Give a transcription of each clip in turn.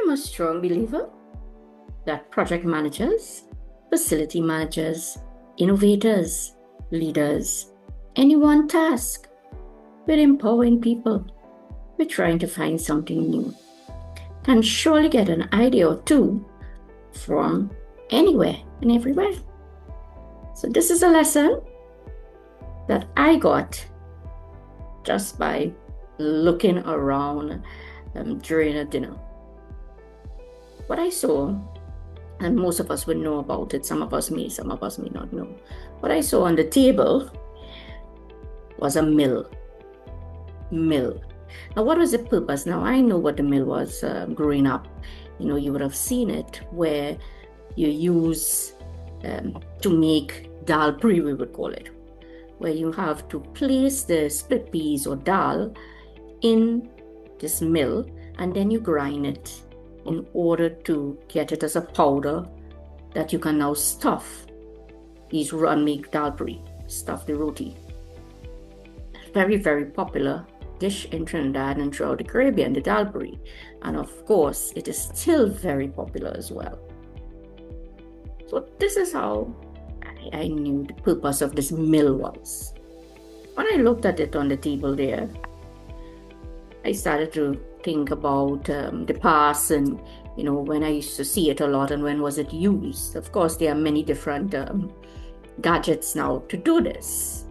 I'm a strong believer that project managers, facility managers, innovators, leaders, anyone tasked with empowering people, with trying to find something new, can surely get an idea or two from anywhere and everywhere. So this is a lesson that I got just by looking around during a dinner. What I saw, and most of us would know about it, some of us may not know. What I saw on the table was a mill. Now, what was the purpose? Now, I know what the mill was growing up. You would have seen it where you use to make dal puri, we would call it, where you have to place the split peas or dal in this mill and then you grind it in order to get it as a powder that you can now stuff these and make dal puri, stuff the roti. Very, very popular dish in Trinidad and throughout the Caribbean, the dal puri. And of course, it is still very popular as well. So this is how I knew the purpose of this mill was. When I looked at it on the table there, I started to think about the past and, when I used to see it a lot and when was it used. Of course, there are many different gadgets now to do this.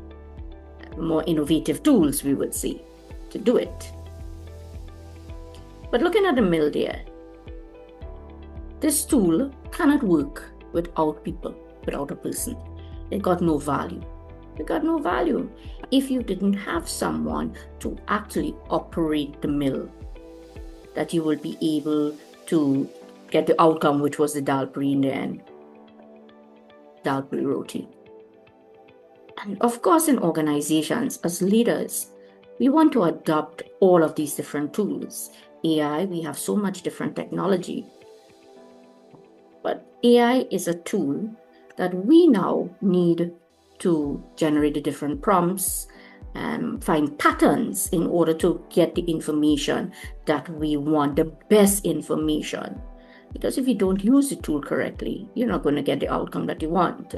More innovative tools, we would say, to do it. But looking at the mill there, this tool cannot work without people, without a person. It got no value. It got no value if you didn't have someone to actually operate the mill, that you will be able to get the outcome, which was the dal puri in the end, dal puri roti. And of course, in organizations, as leaders, we want to adopt all of these different tools. AI, we have so much different technology. But AI is a tool that we now need to generate the different prompts and find patterns in order to get the information that we want, the best information. Because if you don't use the tool correctly, you're not going to get the outcome that you want.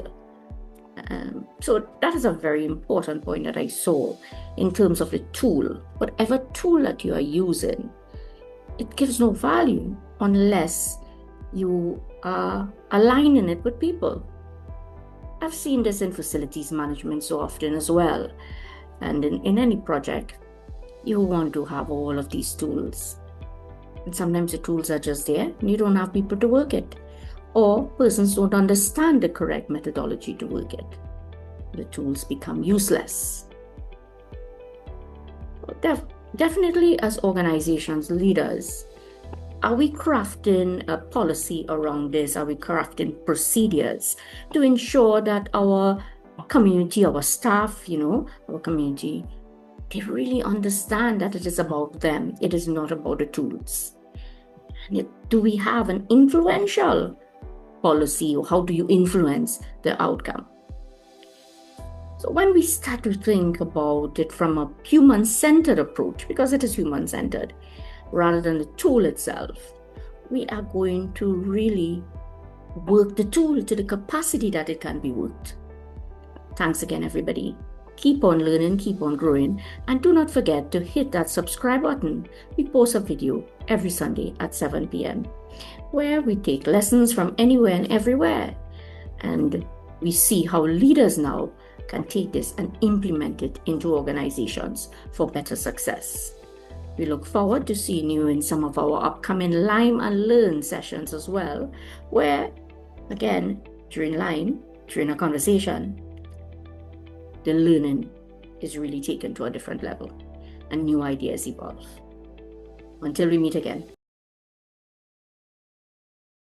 So that is a very important point that I saw in terms of the tool. Whatever tool that you are using, it gives no value unless you are aligning it with people. I've seen this in facilities management so often as well. And in any project, you want to have all of these tools. And sometimes the tools are just there and you don't have people to work it. Or persons don't understand the correct methodology to work it. The tools become useless. Definitely, as organizations, leaders, are we crafting a policy around this? Are we crafting procedures to ensure that our community, our staff, our community, they really understand that it is about them. It is not about the tools. And do we have an influential policy, or how do you influence the outcome? So when we start to think about it from a human-centered approach, because it is human-centered, rather than the tool itself, we are going to really work the tool to the capacity that it can be worked. Thanks again, everybody. Keep on learning, keep on growing, and do not forget to hit that subscribe button. We post a video every Sunday at 7 p.m. where we take lessons from anywhere and everywhere, and we see how leaders now can take this and implement it into organizations for better success. We look forward to seeing you in some of our upcoming Lime and Learn sessions as well, where, again, during a conversation, the learning is really taken to a different level and new ideas evolve. Until we meet again.